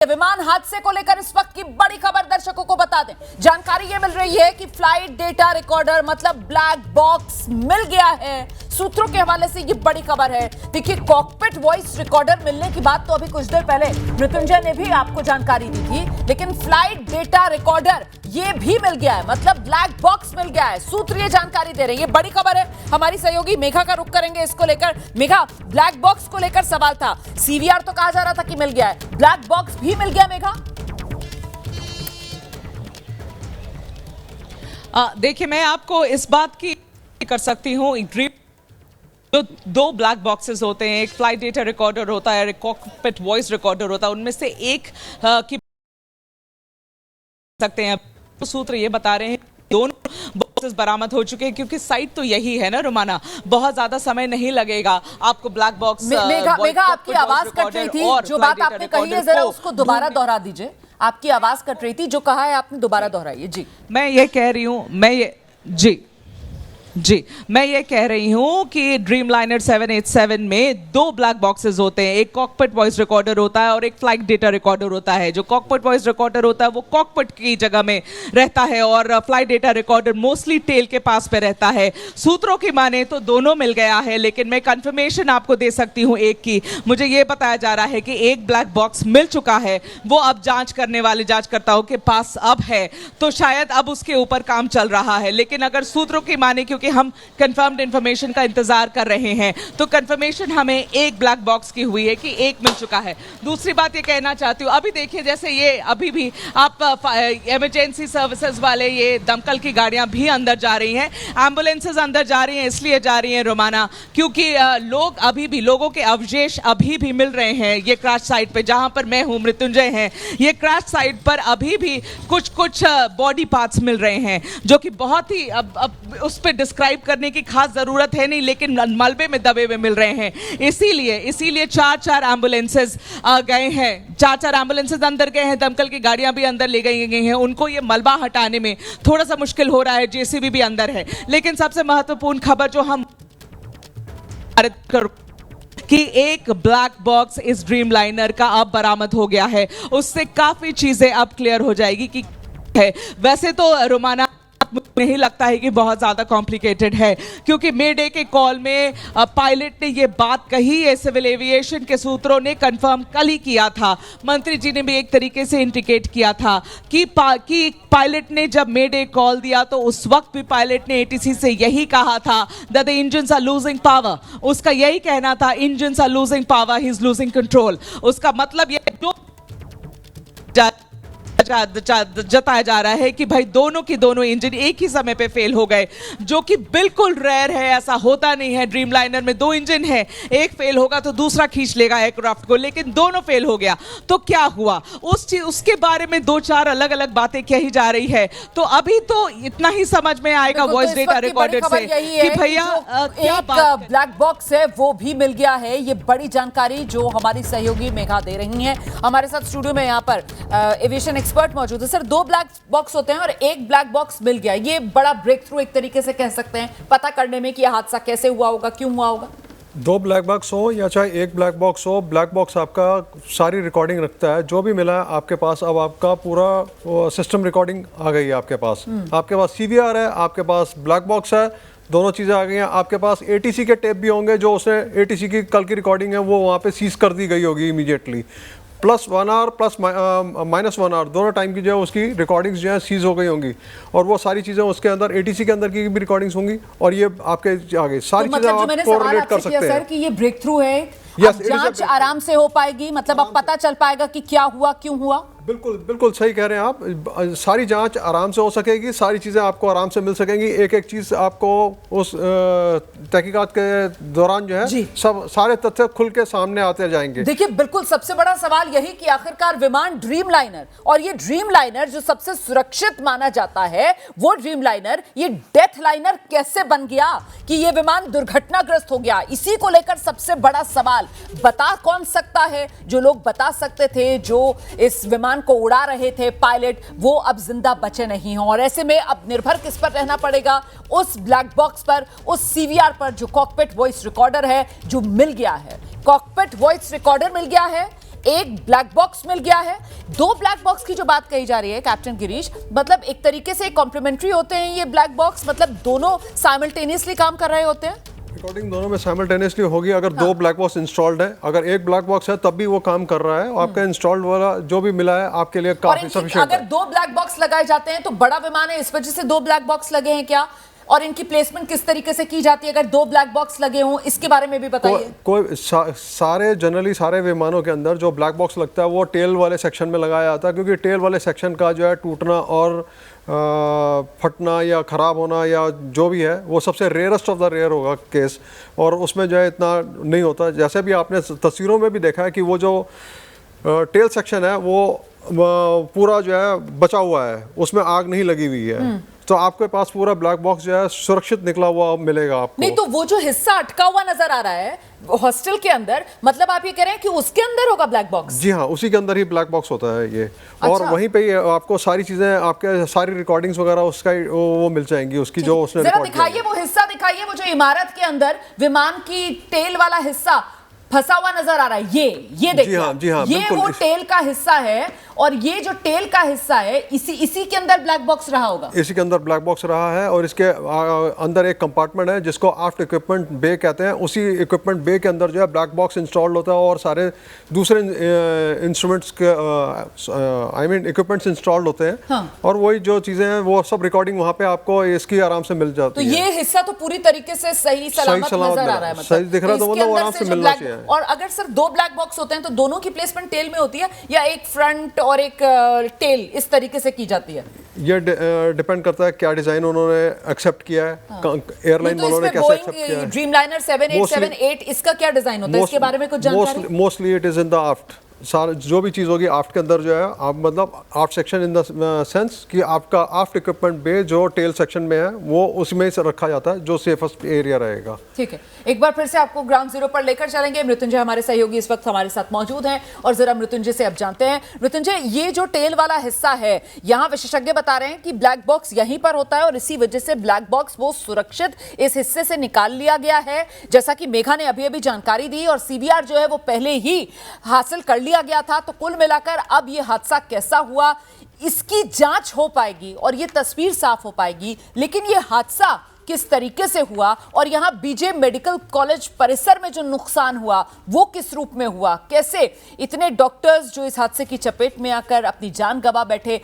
विमान हादसे को लेकर इस वक्त की बड़ी खबर दर्शकों को बता दें। जानकारी ये मिल रही है कि फ्लाइट डेटा रिकॉर्डर मतलब ब्लैक बॉक्स मिल गया है। सूत्रों के हवाले से ये बड़ी खबर है। देखिए, कॉकपिट वॉइस रिकॉर्डर मिलने की बात तो अभी कुछ देर पहले मृत्युंजय ने भी आपको जानकारी दी थी, लेकिन फ्लाइट डेटा रिकॉर्डर ये भी मिल गया है, मतलब ब्लैक बॉक्स मिल गया है। सूत्र ये जानकारी दे रहे हैं, ये बड़ी खबर है। हमारी सहयोगी मेघा का रुख करेंगे इसको लेकर। मेघा, ब्लैक बॉक्स को लेकर सवाल था, सीवीआर तो कहा जा रहा था कि मिल गया है, ब्लैक बॉक्स भी मिल गया। मेघा, देखिए, मैं आपको इस बात की कर सकती हूँ, जो दो ब्लैक बॉक्सेस होते हैं, एक फ्लाइट डेटा रिकॉर्डर होता है, एक कॉकपिट वॉइस रिकॉर्डर होता है, उनमें से एक की सकते हैं। तो सूत्र ये बता रहे हैं दोनों बॉक्सेस बरामद हो चुके हैं, क्योंकि साइट तो यही है ना रुमाना, बहुत ज्यादा समय नहीं लगेगा आपको ब्लैक बॉक्स। मेघा, आपकी आवाज कट रही थी, जो बात आपने कही है जरा उसको दोबारा दोहरा दीजिए। आपकी आवाज कट रही थी, जो कहा है आपने दोबारा दोहराइए। जी, मैं ये कह रही हूँ, मैं ये कह रही हूँ कि ड्रीमलाइनर 787 में दो ब्लैक बॉक्सेस होते हैं, एक कॉकपिट वॉइस रिकॉर्डर होता है और एक फ्लाइट डेटा रिकॉर्डर होता है। जो कॉकपिट वॉइस रिकॉर्डर होता है वो कॉकपिट की जगह में रहता है और flight data recorder mostly tail के पास पे रहता है। सूत्रों की माने तो दोनों मिल गया है, लेकिन मैं कंफर्मेशन आपको दे सकती हूँ एक की। मुझे ये बताया जा रहा है कि एक ब्लैक बॉक्स मिल चुका है, वो अब जांच करने वाले जांचकर्ताओं के पास अब है, तो शायद अब उसके ऊपर काम चल रहा है। लेकिन अगर सूत्रों की माने, क्योंकि हम कंफर्म्ड इंफॉर्मेशन का इंतजार कर रहे हैं, तो कंफर्मेशन हमें एक ब्लैक बॉक्स की हुई है कि एक मिल चुका है। दूसरी बात ये कहना चाहती हूँ, अभी देखिए, जैसे ये अभी भी आप इमरजेंसी सर्विसेज वाले, ये दमकल की गाड़ियां भी अंदर जा रही हैं, एम्बुलेंसेज अंदर जा रही हैं, इसलिए जा रही हैं रोमाना क्योंकि लोग अभी भी, लोगों के अवशेष अभी भी मिल रहे हैं। ये क्रैश साइट पे जहां पर मैं हूं, मृत्युंजय हैं, ये क्रैश साइट पर अभी भी कुछ बॉडी पार्ट्स मिल रहे हैं, जो कि बहुत ही अब उस पर डिस्क्राइब करने की खास जरूरत है नहीं, लेकिन मलबे में दबे हुए मिल रहे हैं। इसीलिए चार एम्बुलेंसेज गए हैं, चार एम्बुलेंसेज अंदर गए हैं, दमकल की गाड़ियां भी अंदर ले गई हैं। उनको ये मलबा हटाने में थोड़ा सा मुश्किल हो रहा है, जेसीबी भी अंदर है। लेकिन सबसे महत्वपूर्ण खबर जो हम कि एक ब्लैक बॉक्स इस ड्रीमलाइनर का अब बरामद हो गया है, उससे काफी चीजें अब क्लियर हो जाएगी कि है। वैसे तो रोमाना नहीं लगता है कि बहुत ज्यादा कॉम्प्लिकेटेड है, क्योंकि मे डे के कॉल में पायलट ने ये बात कही है, सिविल एविएशन के सूत्रों ने कंफर्म कल ही किया था, मंत्री जी ने भी एक तरीके से इंडिकेट किया था कि पायलट ने जब मे डे कॉल दिया तो उस वक्त भी पायलट ने एटीसी से यही कहा था that the engines are losing power. उसका यही कहना था, engines are losing power, he is losing control. उसका मतलब ये जो जताया जा रहा है कि भाई दोनों की दोनों इंजन एक ही समय पे फेल हो गए, जो कि बिल्कुल रेयर है, ऐसा होता नहीं है। ड्रीमलाइनर में दो इंजन है, एक फेल होगा तो दूसरा खींच लेगा एयरक्राफ्ट को, लेकिन दोनों फेल हो गया तो क्या हुआ, उसके बारे में दो चार अलग अलग बातें कही जा रही है। तो अभी तो इतना ही समझ में आएगा वॉइस डेटा रिकॉर्डर से कि भैया क्या बात, ब्लैक बॉक्स है वो भी मिल गया है। ये बड़ी जानकारी जो हमारी सहयोगी मेघा दे रही हैं। हमारे साथ स्टूडियो में यहाँ पर एविएशन एक्सपर्ट मौजूद है। सर, दो ब्लैक बॉक्स होते हैं और एक ब्लैक बॉक्स मिल गया, ये बड़ा ब्रेक थ्रू एक तरीके से कह सकते हैं, पता करने में कि यह हादसा कैसे हुआ होगा, क्यों हुआ होगा। दो ब्लैक बॉक्स हो या चाहे एक ब्लैक बॉक्स हो, ब्लैक बॉक्स आपका सारी रिकॉर्डिंग रखता है। जो भी मिला है आपके पास, अब आपका पूरा सिस्टम रिकॉर्डिंग आ गई है आपके पास। आपके पास सीवीआर है, आपके पास ब्लैक बॉक्स है, दोनों चीज़ें आ गई हैं। आपके पास एटीसी के टेप भी होंगे, जो उसने एटीसी की कल की रिकॉर्डिंग है वो वहाँ पे सीज कर दी गई होगी इमीडिएटली। +1 आवर प्लस -1 आवर दोनों टाइम की जो है उसकी रिकॉर्डिंग्स जो है सीज हो गई होंगी, और वो सारी चीज़ें उसके अंदर एटीसी के अंदर की भी रिकॉर्डिंग्स होंगी, और ये आपके आगे सारी चीज़ें आप कोरिलेट कर सकते हैं। सर, कि ये ब्रेक थ्रू है, अब जांच आराम से हो पाएगी, मतलब अब पता चल पाएगा कि क्या हुआ, क्यों हुआ। बिल्कुल सही कह रहे हैं आप। सारी जांच आराम से हो सकेगी, सारी चीज़ें आपको आराम से मिल सकेंगी। एक एक चीज़ आपको उस तहकीकात के दौरान जो है सब सारे तथ्य खुल के सामने आते जाएंगे। देखिए, बिल्कुल सबसे बड़ा सवाल यही कि आखिरकार विमान ड्रीमलाइनर, और ये ड्रीमलाइनर जो सबसे सुरक्षित माना जाता है, वो ड्रीमलाइनर ये डेथ लाइनर कैसे बन गया कि ये विमान दुर्घटनाग्रस्त हो गया। इसी को लेकर सबसे बड़ा सवाल, बता कौन सकता है? जो लोग बता सकते थे, जो इस विमान को उड़ा रहे थे पायलट, वो अब जिंदा बचे नहीं हैं, और ऐसे में अब निर्भर किस पर रहना पड़ेगा? उस ब्लैक बॉक्स पर, उस सीवीआर पर, जो कॉकपिट वॉइस रिकॉर्डर है जो मिल गया है। कॉकपिट वॉइस रिकॉर्डर मिल गया है, एक ब्लैक बॉक्स मिल गया है। 2 ब्लैक बॉक्स की जो बात कही जा रही है कैप्टन गिरीश, मतलब एक तरीके से कॉम्प्लीमेंट्री होते हैं ये ब्लैक बॉक्स, मतलब दोनों साइमल्टेनियसली काम कर रहे होते हैं। रिकॉर्डिंग दोनों में साइमल्टेनियसली होगी अगर 2 ब्लैक बॉक्स इंस्टॉल्ड है। अगर एक ब्लैक बॉक्स है तब भी वो काम कर रहा है। आपका इंस्टॉल्ड वाला जो भी मिला है आपके लिए और काफी सफिशिएंट अगर है। 2 ब्लैक बॉक्स लगाए जाते हैं तो बड़ा विमान है, इस वजह से 2 ब्लैक बॉक्स लगे हैं क्या, और इनकी प्लेसमेंट किस तरीके से की जाती है अगर 2 ब्लैक बॉक्स लगे हों, इसके बारे में भी बताइए। सारे जनरली सारे विमानों के अंदर जो ब्लैक बॉक्स लगता है वो टेल वाले सेक्शन में लगाया जाता है, क्योंकि टेल वाले सेक्शन का जो है टूटना और फटना या ख़राब होना या जो भी है वो सबसे रेयरेस्ट ऑफ द रेयर होगा केस, और उसमें जो है इतना नहीं होता। जैसे भी आपने तस्वीरों में भी देखा है कि वो जो टेल सेक्शन है वो पूरा जो है बचा हुआ है, उसमें आग नहीं लगी हुई है, तो आपके पास पूरा ब्लैक बॉक्स जो है सुरक्षित निकला हुआ मिलेगा आपको। नहीं तो वो जो हिस्सा अटका हुआ नजर आ रहा है हॉस्टल के अंदर, मतलब आप ये कह रहे हैं कि उसके अंदर होगा ब्लैक बॉक्स? जी हाँ, उसी के अंदर ही ब्लैक बॉक्स होता है ये। और अच्छा। वहीं पे ही आपको सारी चीजें, आपके सारी रिकॉर्डिंग्स वगैरह उसका वो मिल जाएंगी, उसकी जो उसने जरा रिकॉर्ड किया है। दिखाइए वो हिस्सा, दिखाइए वो जो इमारत के अंदर विमान की टेल वाला हिस्सा फंसा हुआ नजर आ रहा है। ये देखिए, जी हाँ, ये बिल्कुल। वो टेल का हिस्सा है, और ये जो टेल का हिस्सा है इसी के अंदर ब्लैक बॉक्स रहा होगा। इसी के अंदर ब्लैक बॉक्स रहा है, और इसके अंदर एक कंपार्टमेंट है जिसको आफ्ट इक्विपमेंट बे कहते हैं। उसी इक्विपमेंट बे के अंदर जो है ब्लैक बॉक्स इंस्टॉल्ड होता है और सारे दूसरे इंस्ट्रूमेंट्स के इक्विपमेंट्स इंस्टॉल्ड होते हैं। हाँ। और वही जो चीज़ें हैं वो सब रिकॉर्डिंग वहाँ पे आपको इसकी आराम से मिल तो जाती है। ये हिस्सा तो पूरी तरीके से सही सलामत नजर आ रहा है, मतलब सही दिख रहा है, तो इसके मतलब अंदर आराम से से जो मिलना black- चाहिए। और अगर सिर्फ 2 ब्लैक बॉक्स होते हैं तो दोनों की प्लेसमेंट टेल में होती है या एक फ्रंट और एक टेल इस तरीके से की जाती है? ये डिपेंड करता है क्या डिजाइन उन्होंने एक्सेप्ट किया है, एयरलाइन तो वालों ने इसमें कैसे एक्सेप्ट किया बोइंग है। ड्रीमलाइनर 7878 इसका क्या डिजाइन होता है, इसके बारे में कुछ जानकारी? Mostly it is in the aft. सारा जो भी चीज़ होगी आफ्ट के अंदर जो है, आप मतलब आफ्ट सेक्शन इन द सेंस कि आपका आफ्ट इक्विपमेंट बे जो टेल सेक्शन में है वो उसमें से रखा जाता है, जो सेफेस्ट एरिया रहेगा। ठीक है, एक बार फिर से आपको ग्राउंड जीरो पर लेकर चलेंगे। मृत्युंजय हमारे सहयोगी इस वक्त हमारे साथ मौजूद हैं और जरा मृत्युंजय से अब जानते हैं। मृत्युंजय, ये जो टेल वाला हिस्सा है, यहाँ विशेषज्ञ बता रहे हैं कि ब्लैक बॉक्स यहीं पर होता है और इसी वजह से ब्लैक बॉक्स वो सुरक्षित इस हिस्से से निकाल लिया गया है, जैसा कि मेघा ने अभी अभी जानकारी दी, और सीबीआर जो है वो पहले ही हासिल कर लिया गया था। तो कुल मिलाकर अब ये हादसा कैसा हुआ इसकी जांच हो पाएगी और ये तस्वीर साफ हो पाएगी, लेकिन ये हादसा किस तरीके से हुआ और यहां बीजे मेडिकल कॉलेज परिसर में जो नुकसान हुआ वो किस रूप में हुआ, कैसे इतने डॉक्टर्स जो इस हादसे की चपेट में आकर अपनी जान गंवा बैठे,